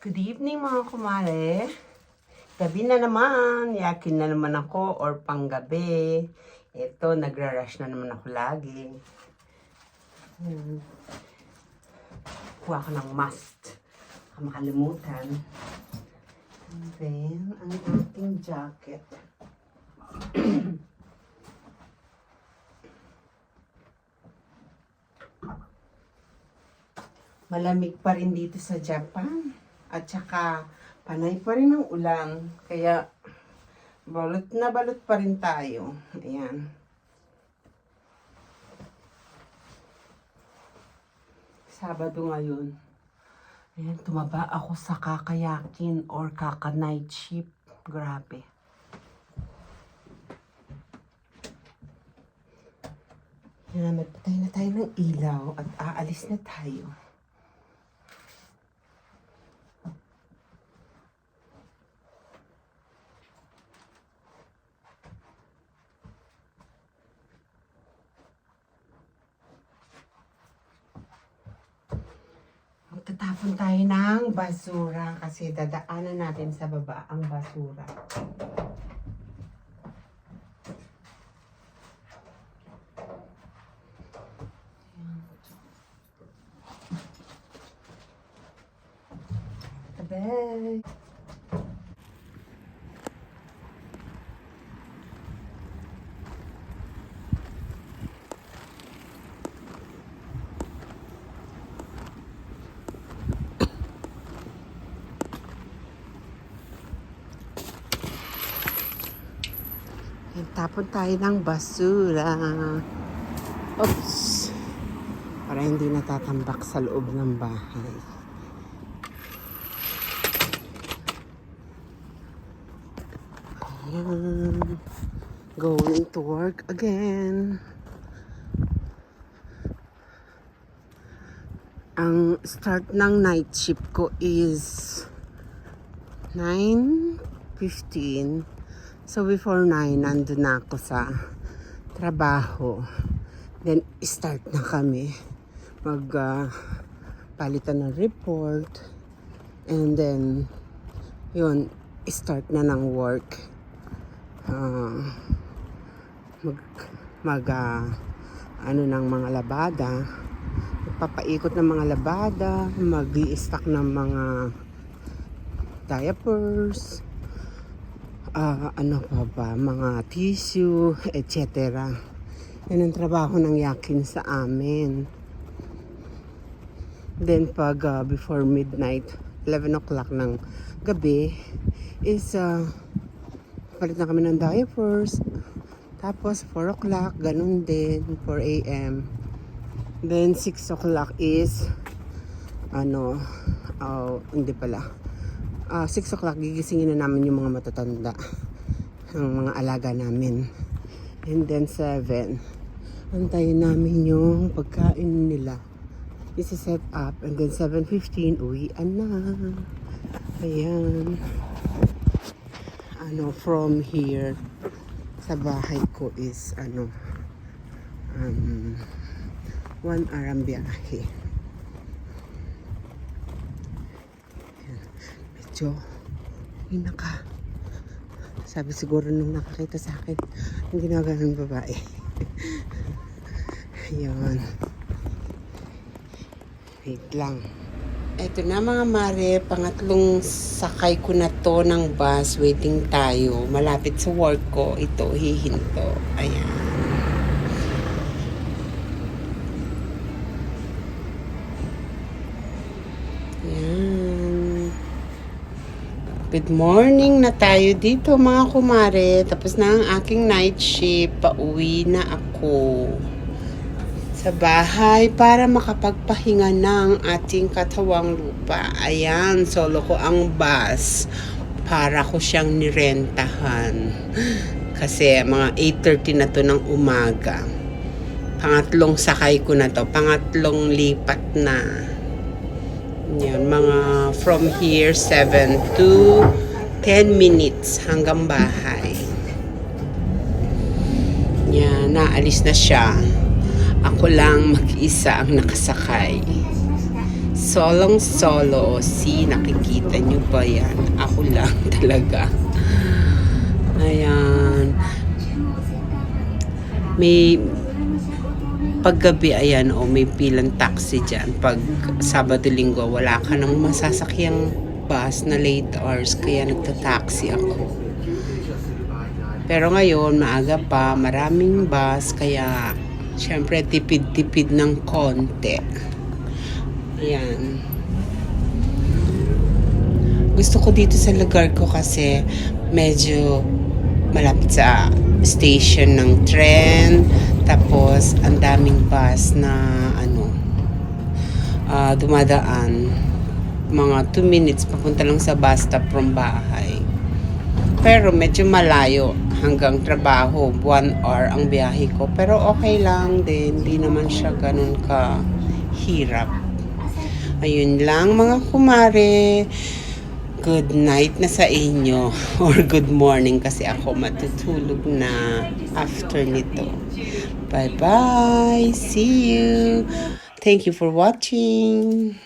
Good evening mga kumare. Gabi na naman. Yakin na naman ako or panggabi. Ito, nagra-rush na naman ako lagi. Kuha ko ng must. Baka makalimutan. And then, ang ating jacket. Malamig pa rin dito sa Japan. At saka, panay pa rin ang ulan. Kaya, balot na balot pa rin tayo. Ayan. Sabado ngayon. Ayan, tumaba ako sa kakayakin or kaka-night shift. Grabe. Ayan, magpatay na tayo ng ilaw at aalis na tayo. Magtatapon tayo ng basura kasi dadaanan natin sa baba ang basura. Tabay! Tapon tayo ng basura. Oops! Para hindi natatambak sa loob ng bahay. Ayan. Going to work again. Ang start ng night shift ko is 9:15. So before 9, nandun na ako sa trabaho. Then start na kami. Palitan ng report. And then, yun, start na ng work. Ano ng mga labada. Magpapaikot ng mga labada. Mag-i-stock ng mga diapers. Ano pa ba, mga tissue, etc. Yan ang trabaho ng yakin sa amin. Then pag before midnight, 11 o'clock ng gabi, is palit na kami ng diapers. Tapos 4 o'clock, ganun din, 4 a.m. Then 6 o'clock is, hindi pala. 6 o'clock, gigisingin na namin yung mga matatanda. Ang mga alaga namin. And then 7, antayin namin yung pagkain nila. Isi-set up. And then 7:15, uwian na. Ayan. From here, sa bahay ko is, 1 hour ang biyahe. Hinaka. Sabi siguro nung nakakita sa akin, ang ginagawa ng babae. Ayun. Wait lang. Ito na mga mare, pangatlong sakay ko na to ng bus. Waiting tayo. Malapit sa work ko. Ito, hihinto. Ayan. Good morning na tayo dito mga kumare. Tapos na ang aking night shift. Pauwi na ako sa bahay para makapagpahinga ng ating katawang lupa. Ayan, solo ko ang bus. Para ko siyang nirentahan. Kasi mga 8:30 na to ng umaga. Pangatlong sakay ko na to. Pangatlong lipat na. Yan, mga from here 7 to 10 minutes hanggang bahay. Yan, naalis na siya. Ako lang mag-isa ang nakasakay. Solong solo. See, nakikita nyo ba yan? Ako lang talaga. Ayan. May paggabi, ayan, may pilang taxi dyan. Pag Sabado-Linggo, wala ka nang masasakyang bus na late hours, kaya nagta-taxi ako. Pero ngayon, maaga pa, maraming bus, kaya syempre tipid-tipid ng konti. Ayan. Gusto ko dito sa lugar ko kasi medyo malapit sa station ng tren. Tapos, ang daming bus na dumadaan. Mga 2 minutes papunta lang sa bus stop from bahay. Pero medyo malayo hanggang trabaho. 1 hour ang biyahe ko. Pero okay lang din. Hindi naman siya ganun ka hirap. Ayun lang mga kumare. Good night na sa inyo. Or good morning kasi ako matutulog na after nito. Bye-bye. See you. Thank you for watching.